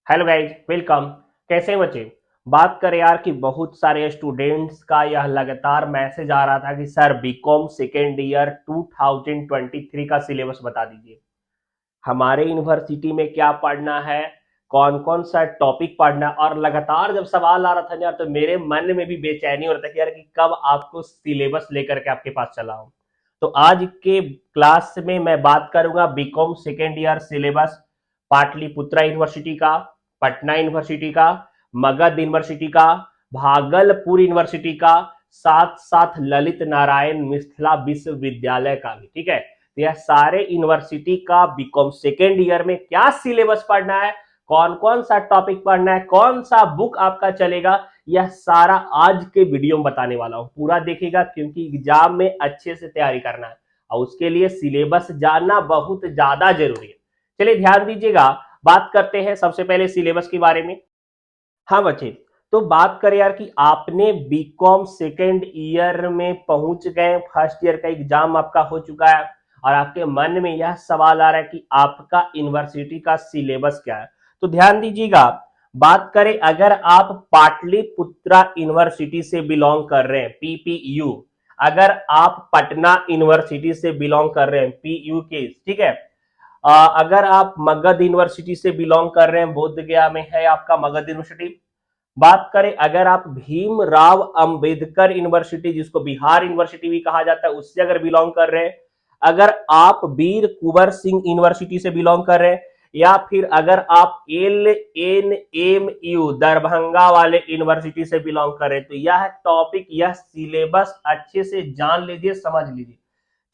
Hello guys, welcome. कैसे हैं बच्चे? बात करें यार कि बहुत सारे स्टूडेंट्स का यह लगातार मैसेज आ रहा था कि सर बीकॉम सेकेंड ईयर 2023 का सिलेबस बता दीजिए। हमारे यूनिवर्सिटी में क्या पढ़ना है, कौन कौन सा टॉपिक पढ़ना है। और लगातार जब सवाल आ रहा था ना यार, तो मेरे मन में भी बेचैनी हो रहा था कि यार कि कब आपको सिलेबस लेकर के आपके पास चला हूं। तो आज के क्लास में मैं बात करूंगा BCom second year syllabus, Pataliputra university का, पटना यूनिवर्सिटी का, मगध यूनिवर्सिटी का, भागलपुर यूनिवर्सिटी का, साथ साथ ललित नारायण मिथिला विश्वविद्यालय का भी। ठीक है, तो यह सारे यूनिवर्सिटी का बीकॉम सेकेंड ईयर में क्या सिलेबस पढ़ना है, कौन कौन सा टॉपिक पढ़ना है, कौन सा बुक आपका चलेगा, यह सारा आज के वीडियो में बताने वाला हूं। पूरा देखिएगा क्योंकि एग्जाम में अच्छे से तैयारी करना है और उसके लिए सिलेबस जानना बहुत ज्यादा जरूरी है। चलिए ध्यान दीजिएगा, बात करते हैं सबसे पहले सिलेबस के बारे में। हाँ बच्चे, तो बात करें यार कि आपने बीकॉम सेकेंड ईयर में पहुंच गए, फर्स्ट ईयर का एग्जाम आपका हो चुका है और आपके मन में यह सवाल आ रहा है कि आपका यूनिवर्सिटी का सिलेबस क्या है। तो ध्यान दीजिएगा, बात करें अगर आप पाटलिपुत्रा यूनिवर्सिटी से बिलोंग कर रहे हैं, पीपीयू, अगर आप पटना यूनिवर्सिटी से बिलोंग कर रहे हैं, पीयू के, ठीक है, अगर आप मगध यूनिवर्सिटी से बिलोंग कर रहे हैं, बोध गया में है आपका मगध यूनिवर्सिटी। बात करें अगर आप भीमराव अंबेडकर यूनिवर्सिटी, जिसको बिहार यूनिवर्सिटी भी कहा जाता है, उससे अगर बिलोंग कर रहे हैं, अगर आप वीर कुंवर सिंह यूनिवर्सिटी से बिलोंग कर रहे हैं, या फिर अगर आप LNMU दरभंगा वाले यूनिवर्सिटी से बिलोंग कर रहे हैं, तो यह टॉपिक, यह सिलेबस अच्छे से जान लीजिए, समझ लीजिए।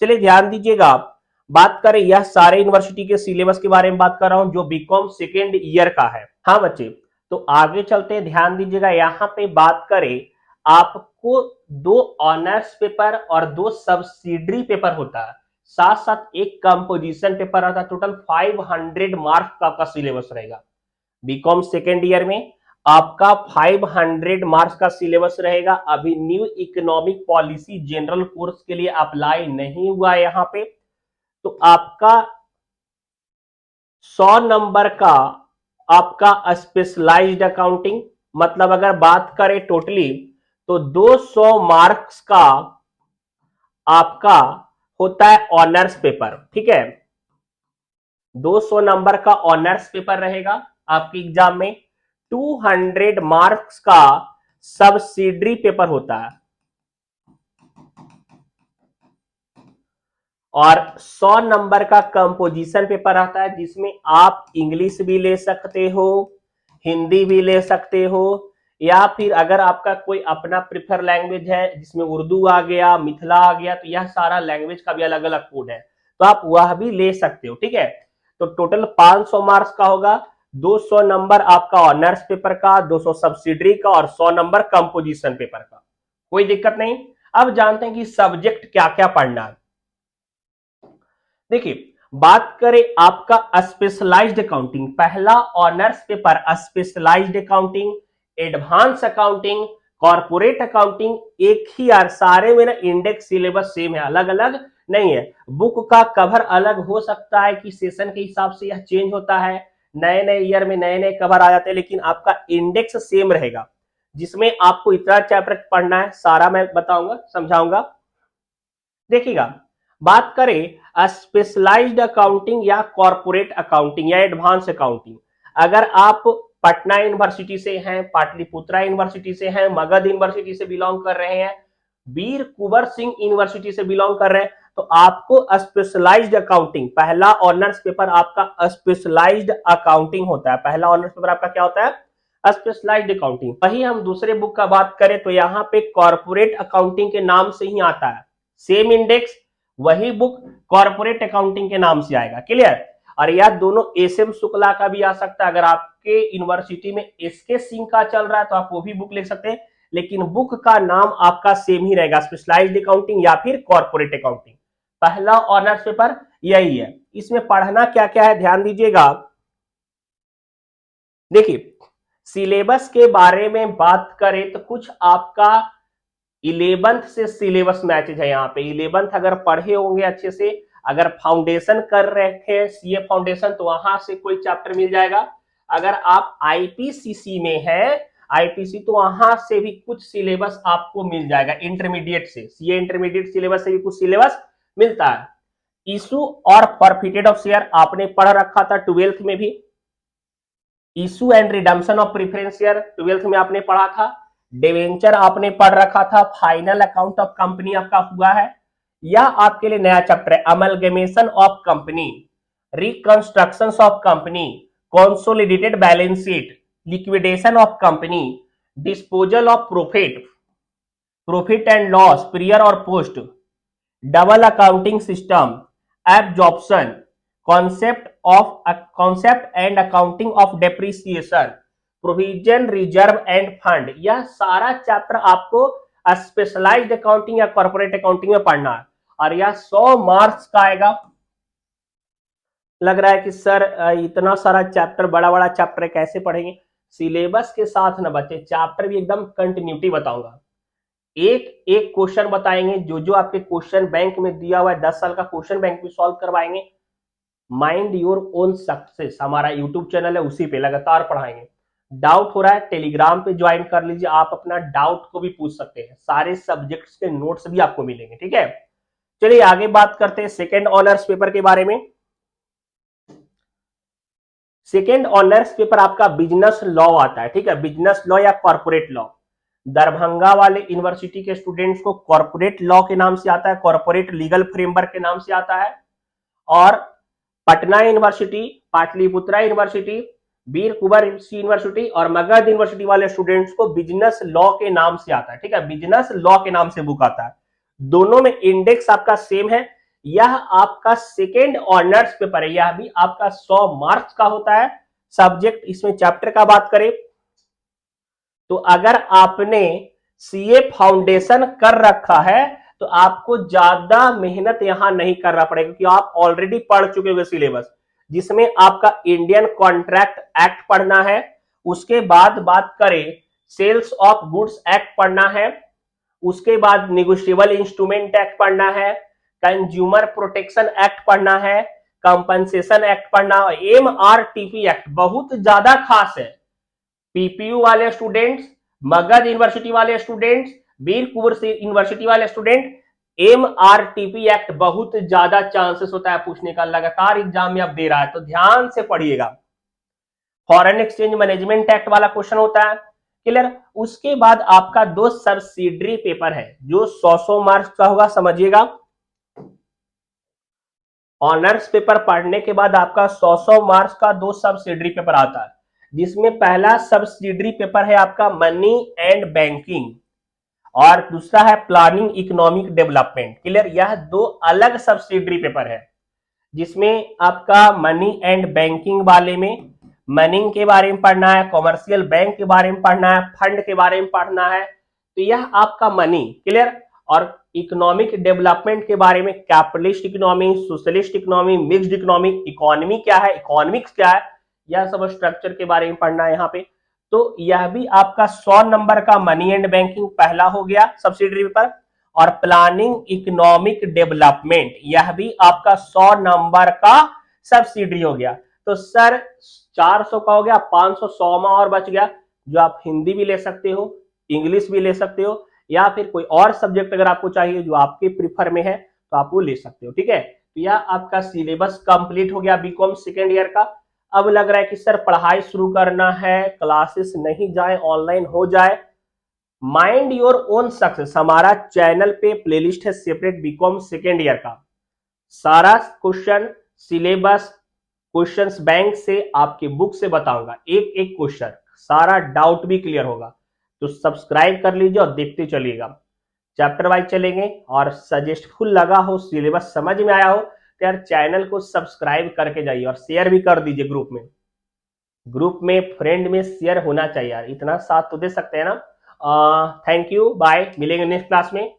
चलिए ध्यान दीजिएगा, बात करें यह सारे यूनिवर्सिटी के सिलेबस के बारे में बात कर रहा हूं जो बीकॉम सेकेंड ईयर का है। हाँ बच्चे, तो आगे चलते हैं, ध्यान दीजिएगा। यहां पे बात करें, आपको दो ऑनर्स पेपर और दो सब्सिडरी पेपर होता है, साथ साथ एक कंपोजिशन पेपर आता है। टोटल 500 मार्क्स का आपका सिलेबस रहेगा। बीकॉम सेकेंड ईयर में आपका 500 मार्क्स का सिलेबस रहेगा। अभी new economic policy general course के लिए अप्लाई नहीं हुआ है यहां पे। तो आपका 100 नंबर का आपका स्पेशलाइज्ड अकाउंटिंग, मतलब अगर बात करें टोटली, तो 200 मार्क्स का आपका होता है ऑनर्स पेपर। ठीक है, 200 नंबर का ऑनर्स पेपर रहेगा आपके एग्जाम में। 200 मार्क्स का सब्सिडरी पेपर होता है और 100 नंबर का कंपोजिशन पेपर आता है, जिसमें आप इंग्लिश भी ले सकते हो, हिंदी भी ले सकते हो, या फिर अगर आपका कोई अपना प्रिफर लैंग्वेज है जिसमें उर्दू आ गया, मिथिला आ गया, तो यह सारा लैंग्वेज का भी अलग अलग कोड है, तो आप वह भी ले सकते हो। ठीक है, तो टोटल 500 मार्क्स का होगा। 200 नंबर आपका ऑनर्स पेपर का, 200 सब्सिडरी का और 100 नंबर कंपोजिशन पेपर का। कोई दिक्कत नहीं। अब जानते हैं कि सब्जेक्ट क्या क्या पढ़ना है। देखिए, बात करें आपका स्पेशलाइज्ड अकाउंटिंग, पहला honours paper specialised accounting, advance accounting, corporate accounting, एक ही यार, सारे में ना इंडेक्स सिलेबस सेम है, अलग अलग नहीं है। बुक का कवर अलग हो सकता है कि सेशन के हिसाब से यह चेंज होता है, नए नए ईयर में नए नए कवर आ जाते हैं, लेकिन आपका इंडेक्स सेम रहेगा, जिसमें आपको इतना चैप्टर पढ़ना है, सारा मैं बताऊंगा, समझाऊंगा। देखिएगा, बात करें स्पेशलाइज्ड अकाउंटिंग या कॉर्पोरेट अकाउंटिंग या एडवांस अकाउंटिंग, अगर आप पटना यूनिवर्सिटी से हैं, पाटलिपुत्रा यूनिवर्सिटी से हैं, मगध यूनिवर्सिटी से बिलोंग कर रहे हैं, वीर कुंवर सिंह यूनिवर्सिटी से बिलोंग कर रहे हैं, तो आपको स्पेशलाइज्ड अकाउंटिंग, पहला ऑनर्स पेपर आपका स्पेशलाइज्ड अकाउंटिंग होता है। पहला ऑनर्स पेपर आपका क्या होता है? Specialised accounting. वही हम दूसरे बुक का बात करें तो यहाँ पे कॉर्पोरेट अकाउंटिंग के नाम से ही आता है, सेम इंडेक्स, वही बुक कॉर्पोरेट अकाउंटिंग के नाम से आएगा। क्लियर? और यह दोनों एस एम शुक्ला का भी आ सकता है। अगर आपके यूनिवर्सिटी में एसके सिंह का चल रहा है तो आप वो भी बुक लिख सकते हैं, लेकिन बुक का नाम आपका सेम ही रहेगा, स्पेशलाइज्ड अकाउंटिंग या फिर कॉर्पोरेट अकाउंटिंग। पहला ऑनर्स पेपर यही है। इसमें पढ़ना क्या क्या है ध्यान दीजिएगा। देखिए, सिलेबस के बारे में बात करें तो कुछ आपका 11th से सिलेबस मैचेज है। यहाँ पे 11th अगर पढ़े होंगे अच्छे से, अगर फाउंडेशन कर रखे हैं सीए फाउंडेशन, तो वहां से कोई चैप्टर मिल जाएगा। अगर आप आईपीसीसी में है, आईपीसी, तो वहां से भी कुछ सिलेबस आपको मिल जाएगा इंटरमीडिएट से, सीए इंटरमीडिएट सिलेबस से भी कुछ सिलेबस मिलता है। इशू और फॉरफिटेड ऑफ शेयर आपने पढ़ रखा था 12th में भी। Issue and redemption of preference share 12th में आपने पढ़ा था। डिवेंचर आपने पढ़ रखा था। फाइनल अकाउंट ऑफ कंपनी आपका हुआ है। यह आपके लिए नया चैप्टर है, amalgamation of company, reconstruction of company, consolidated balance sheet, liquidation of company, disposal of profit, profit and loss prior और post, double accounting system, absorption, concept and accounting of depreciation, provision reserve and fund. यह सारा chapter आपको specialised accounting या corporate accounting में पढ़ना है और यह 100 मार्क्स का आएगा। लग रहा है कि सर इतना सारा चैप्टर, बड़ा बड़ा चैप्टर कैसे पढ़ेंगे? सिलेबस के साथ ना बच्चे, चैप्टर भी एकदम कंटिन्यूटी बताऊंगा। एक एक क्वेश्चन बताएंगे, जो जो आपके क्वेश्चन बैंक में दिया हुआ है 10 साल का क्वेश्चन बैंक भी सॉल्व करवाएंगे। माइंड योर ओन सक्सेस हमारा यूट्यूब चैनल है, उसी पे लगातार पढ़ाएंगे। डाउट हो रहा है टेलीग्राम पे ज्वाइन कर लीजिए, आप अपना डाउट को भी पूछ सकते हैं, सारे सब्जेक्ट्स के नोट्स भी आपको मिलेंगे। ठीक है, चलिए आगे बात करते हैं सेकेंड ऑनर्स पेपर के बारे में। सेकेंड ऑनर्स पेपर आपका बिजनेस लॉ आता है। ठीक है, बिजनेस लॉ या कॉर्पोरेट लॉ। दरभंगा वाले यूनिवर्सिटी के स्टूडेंट्स को कॉर्पोरेट लॉ के नाम से आता है, कॉर्पोरेट लीगल फ्रेमवर्क के नाम से आता है। और पटना यूनिवर्सिटी, पाटलिपुत्रा यूनिवर्सिटी, वीर कुंवर यूनिवर्सिटी और मगध यूनिवर्सिटी वाले स्टूडेंट्स को बिजनेस लॉ के नाम से आता है। ठीक है, बिजनेस लॉ के नाम से बुक आता है। दोनों में इंडेक्स आपका सेम है। यह आपका सेकेंड ऑनर्स पेपर है, यह भी आपका 100 मार्क्स का होता है। सब्जेक्ट इसमें चैप्टर का बात करें तो अगर आपने सीए फाउंडेशन कर रखा है तो आपको ज्यादा मेहनत यहां नहीं करना पड़ेगा, क्योंकि आप ऑलरेडी पढ़ चुके हो सिलेबस, जिसमें आपका इंडियन कॉन्ट्रैक्ट एक्ट पढ़ना है। उसके बाद बात करें सेल्स ऑफ गुड्स एक्ट पढ़ना है। उसके बाद निगोशिएबल इंस्ट्रूमेंट एक्ट पढ़ना है, कंज्यूमर प्रोटेक्शन एक्ट पढ़ना है, कंपनसेशन एक्ट पढ़ना है, एमआरटीपी एक्ट बहुत ज्यादा खास है। पीपीयू वाले स्टूडेंट्स, मगध यूनिवर्सिटी वाले स्टूडेंट्स, वीर कुंवर यूनिवर्सिटी वाले स्टूडेंट, एमआरटीपी एक्ट बहुत ज्यादा चांसेस होता है पूछने का, लगातार एग्जाम में आप दे रहा है तो ध्यान से पढ़िएगा। फॉरेन एक्सचेंज मैनेजमेंट एक्ट वाला क्वेश्चन होता है, क्लियर। उसके बाद आपका 2 सब्सिडरी पेपर है जो 100 मार्क्स का होगा, समझिएगा। ऑनर्स पेपर पढ़ने के बाद आपका 100 मार्क्स का 2 सब्सिडरी पेपर आता है, जिसमें पहला सब्सिडरी पेपर है आपका मनी एंड बैंकिंग और दूसरा है प्लानिंग इकोनॉमिक डेवलपमेंट, क्लियर। यह 2 अलग सब्सिडरी पेपर है, जिसमें आपका मनी एंड बैंकिंग वाले में मनी के बारे में पढ़ना है, कॉमर्शियल बैंक के बारे में पढ़ना है, फंड के बारे में पढ़ना है, तो यह आपका मनी, क्लियर। और इकोनॉमिक डेवलपमेंट के बारे में capitalist economy, socialist economy, mixed economy, economy क्या है, इकोनॉमिक्स क्या है, यह सब स्ट्रक्चर के बारे में पढ़ना है यहाँ पे। तो यह भी आपका 100 नंबर का मनी एंड बैंकिंग पहला हो गया सब्सिडरी पेपर। और प्लानिंग इकोनॉमिक डेवलपमेंट यह भी आपका 100 नंबर का सब्सिडरी हो गया। तो सर 400 का हो गया, 500 100 में और बच गया, जो आप हिंदी भी ले सकते हो, इंग्लिश भी ले सकते हो, या फिर कोई और सब्जेक्ट अगर आपको चाहिए जो आपके प्रीफर में है तो आप वो ले सकते हो। ठीक है, तो यह आपका सिलेबस कंप्लीट हो गया बीकॉम सेकेंड ईयर का। अब लग रहा है कि सर पढ़ाई शुरू करना है, क्लासेस नहीं जाए, ऑनलाइन हो जाए। माइंड योर ओन सक्सेस हमारा चैनल पे प्लेलिस्ट है सेपरेट बीकॉम सेकेंड ईयर का, सारा क्वेश्चन सिलेबस, क्वेश्चंस बैंक से आपके बुक से बताऊंगा, एक एक क्वेश्चन, सारा डाउट भी क्लियर होगा। तो सब्सक्राइब कर लीजिए और देखते चलिएगा, चैप्टर वाइज चलेंगे। और सजेस्टफुल लगा हो, सिलेबस समझ में आया हो तो यार चैनल को सब्सक्राइब करके जाइए और शेयर भी कर दीजिए ग्रुप में। ग्रुप में फ्रेंड में शेयर होना चाहिए यार, इतना साथ तो दे सकते हैं ना। थैंक यू, बाय, मिलेंगे नेक्स्ट क्लास में।